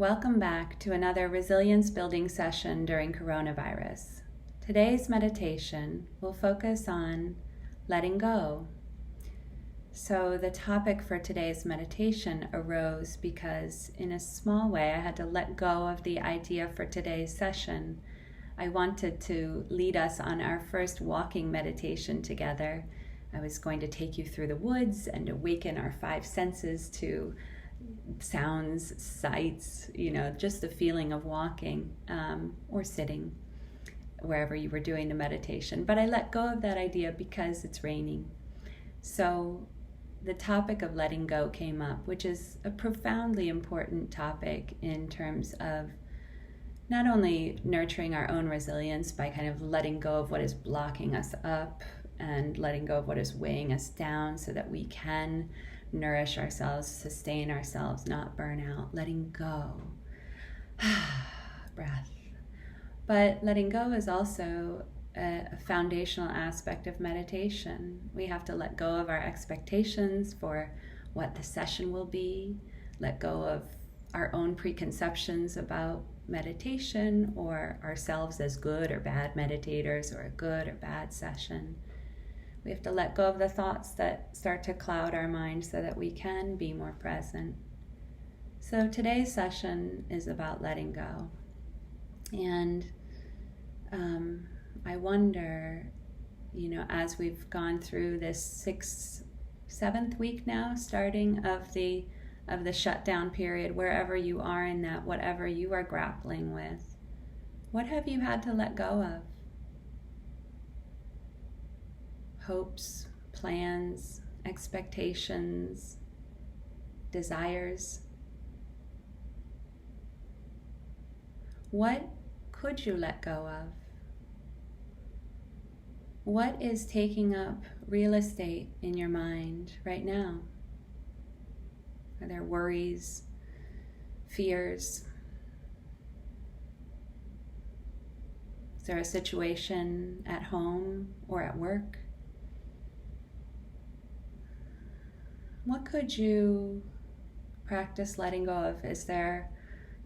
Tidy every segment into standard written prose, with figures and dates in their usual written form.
Welcome back to another resilience building session during coronavirus. Today's meditation will focus on letting go. So the topic for today's meditation arose because in a small way I had to let go of the idea for today's session. I wanted to lead us on our first walking meditation together. I was going to take you through the woods and awaken our five senses to sounds, sights, just the feeling of walking or sitting wherever you were doing the meditation. But I let go of that idea because it's raining. So the topic of letting go came up, which is a profoundly important topic in terms of not only nurturing our own resilience by kind of letting go of what is blocking us up and letting go of what is weighing us down so that we can nourish ourselves, sustain ourselves, not burn out, letting go. Breath. But letting go is also a foundational aspect of meditation. We have to let go of our expectations for what the session will be, let go of our own preconceptions about meditation or ourselves as good or bad meditators or a good or bad session. We have to let go of the thoughts that start to cloud our mind so that we can be more present. So today's session is about letting go. And I wonder, as we've gone through this seventh week now, starting of the shutdown period, wherever you are in that, whatever you are grappling with, what have you had to let go of? Hopes, plans, expectations, desires. What could you let go of? What is taking up real estate in your mind right now? Are there worries, fears? Is there a situation at home or at work? What could you practice letting go of? Is there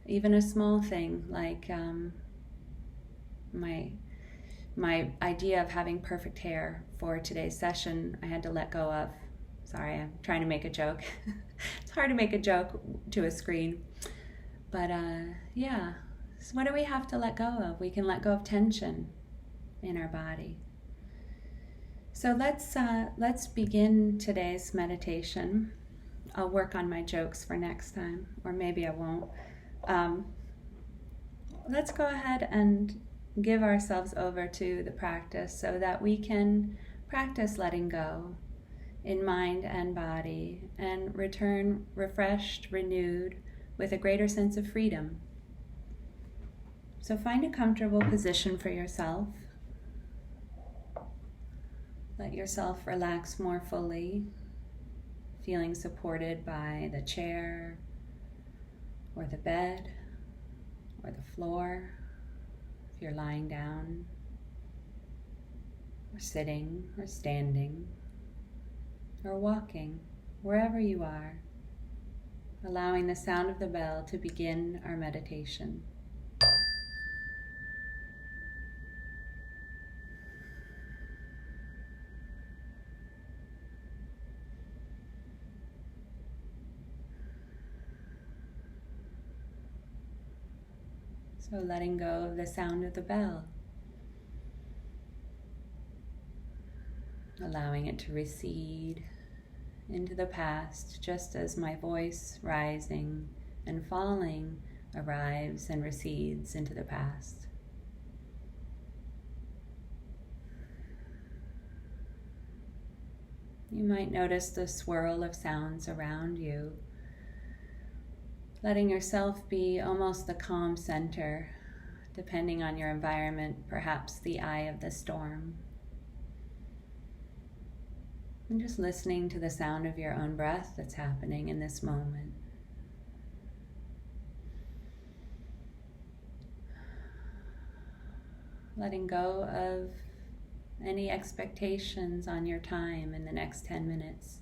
even a small thing like my idea of having perfect hair for today's session? I had to let go of. Sorry, I'm trying to make a joke. It's hard to make a joke to a screen. But so what do we have to let go of? We can let go of tension in our body. So let's begin today's meditation. I'll work on my jokes for next time, or maybe I won't. Let's go ahead and give ourselves over to the practice so that we can practice letting go in mind and body and return refreshed, renewed, with a greater sense of freedom. So find a comfortable position for yourself. Let yourself relax more fully, feeling supported by the chair or the bed or the floor, if you're lying down or sitting or standing or walking, wherever you are, allowing the sound of the bell to begin our meditation. So letting go of the sound of the bell, allowing it to recede into the past, just as my voice rising and falling arrives and recedes into the past. You might notice the swirl of sounds around you, letting yourself be almost the calm center, depending on your environment, perhaps the eye of the storm. And just listening to the sound of your own breath that's happening in this moment. Letting go of any expectations on your time in the next 10 minutes.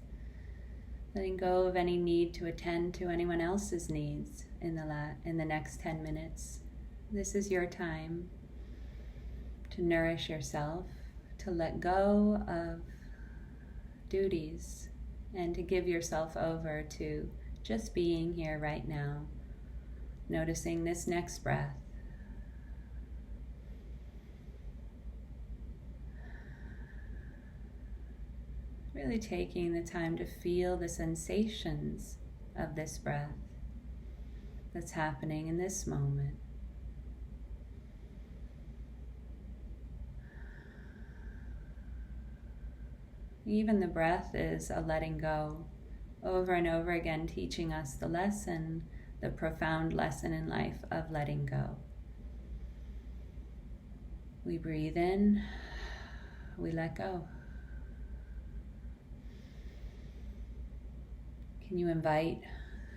letting go of any need to attend to anyone else's needs in the next 10 minutes. This is your time to nourish yourself, to let go of duties, and to give yourself over to just being here right now, noticing this next breath. Really taking the time to feel the sensations of this breath that's happening in this moment. Even the breath is a letting go, over and over again teaching us the lesson, the profound lesson in life of letting go. We breathe in, we let go. Can you invite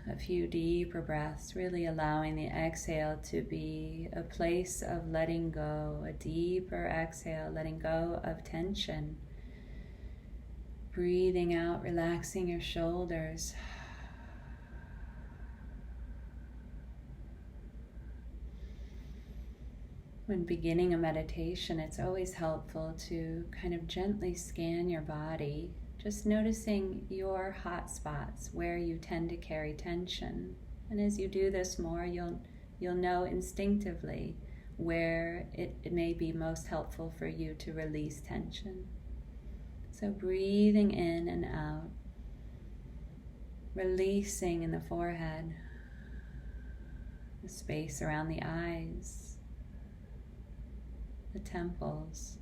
a few deeper breaths, really allowing the exhale to be a place of letting go, a deeper exhale, letting go of tension. Breathing out, relaxing your shoulders. When beginning a meditation, it's always helpful to kind of gently scan your body, just noticing your hot spots where you tend to carry tension. And as you do this more, you'll know instinctively where it may be most helpful for you to release tension. So breathing in and out, releasing in the forehead, the space around the eyes, the temples.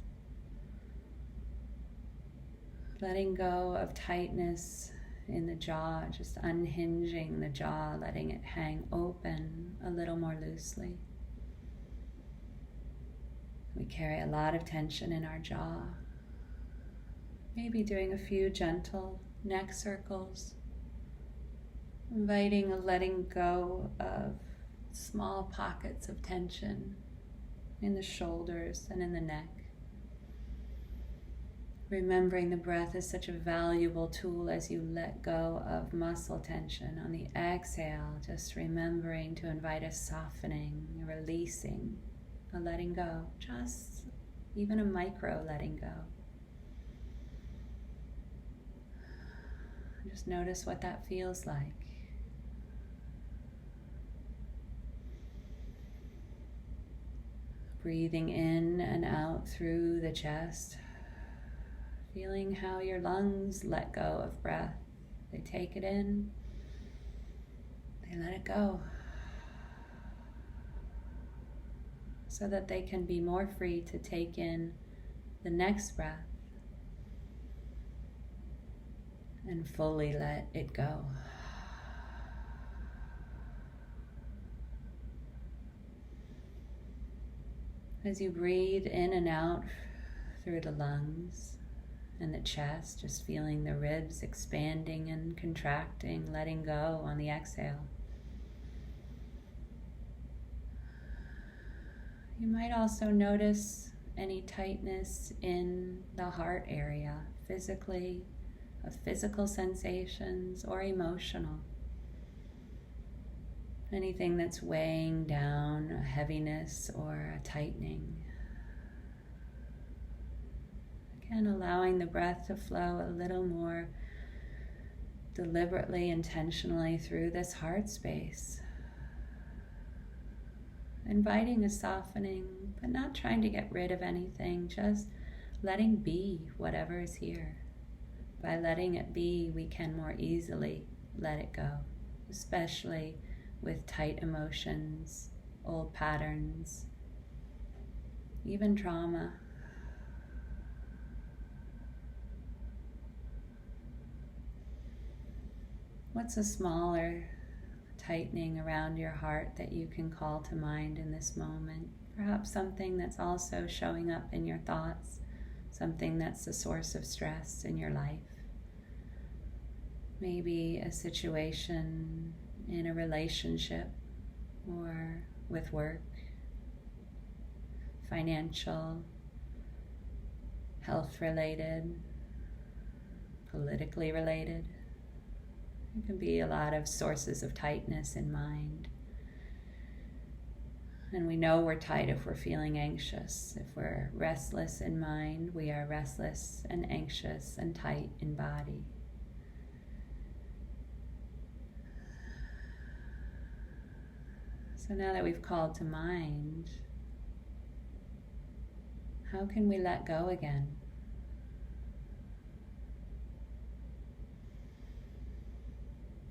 Letting go of tightness in the jaw, just unhinging the jaw, letting it hang open a little more loosely. We carry a lot of tension in our jaw. Maybe doing a few gentle neck circles, inviting a letting go of small pockets of tension in the shoulders and in the neck. Remembering the breath is such a valuable tool as you let go of muscle tension. On the exhale, just remembering to invite a softening, a releasing, a letting go, just even a micro letting go. Just notice what that feels like. Breathing in and out through the chest. Feeling how your lungs let go of breath. They take it in, they let it go, so that they can be more free to take in the next breath and fully let it go. As you breathe in and out through the lungs and the chest, just feeling the ribs expanding and contracting, letting go on the exhale. You might also notice any tightness in the heart area, physically, of physical sensations or emotional. Anything that's weighing down, a heaviness or a tightening. Again, allowing the breath to flow a little more deliberately, intentionally through this heart space. Inviting a softening, but not trying to get rid of anything, just letting be whatever is here. By letting it be, we can more easily let it go, especially with tight emotions, old patterns, even trauma. What's a smaller tightening around your heart that you can call to mind in this moment? Perhaps something that's also showing up in your thoughts, something that's a source of stress in your life. Maybe a situation in a relationship or with work, financial, health related, politically related. There can be a lot of sources of tightness in mind. And we know we're tight if we're feeling anxious. If we're restless in mind, we are restless and anxious and tight in body. So now that we've called to mind, how can we let go again?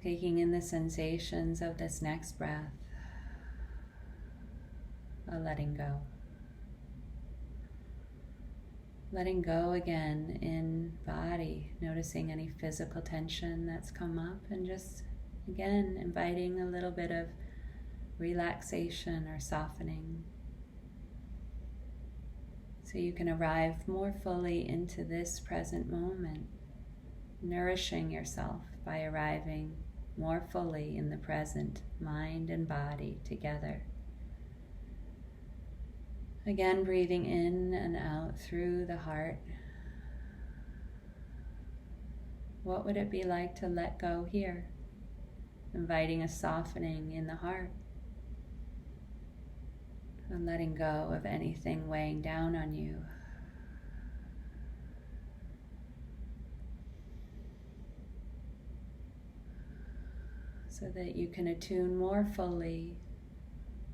Taking in the sensations of this next breath, letting go. Letting go again in body, noticing any physical tension that's come up, and just again inviting a little bit of relaxation or softening. So you can arrive more fully into this present moment, nourishing yourself by arriving more fully in the present, mind and body together. Again, breathing in and out through the heart. What would it be like to let go here? Inviting a softening in the heart. And letting go of anything weighing down on you. So that you can attune more fully,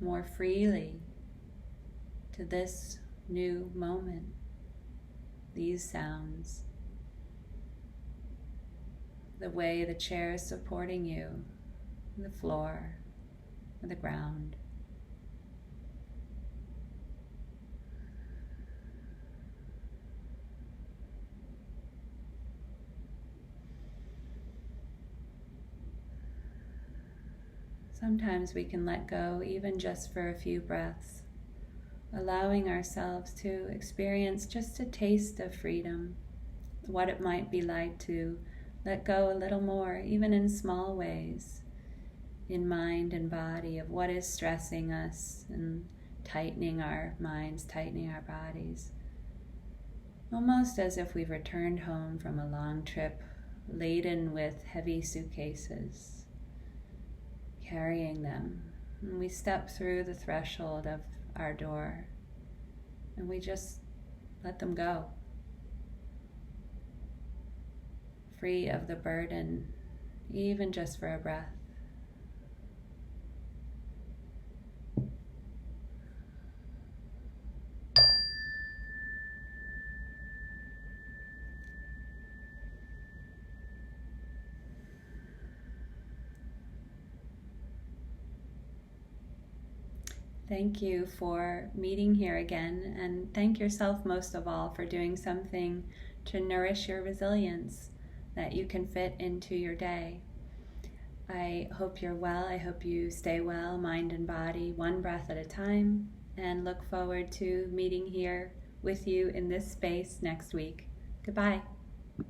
more freely to this new moment, these sounds, the way the chair is supporting you, the floor, or the ground. Sometimes we can let go even just for a few breaths, allowing ourselves to experience just a taste of freedom, what it might be like to let go a little more, even in small ways, in mind and body, of what is stressing us and tightening our minds, tightening our bodies. Almost as if we've returned home from a long trip laden with heavy suitcases, carrying them. And we step through the threshold of our door and we just let them go, free of the burden, even just for a breath. Thank you for meeting here again, and thank yourself most of all for doing something to nourish your resilience that you can fit into your day. I hope you're well. I hope you stay well, mind and body, one breath at a time, and look forward to meeting here with you in this space next week. Goodbye.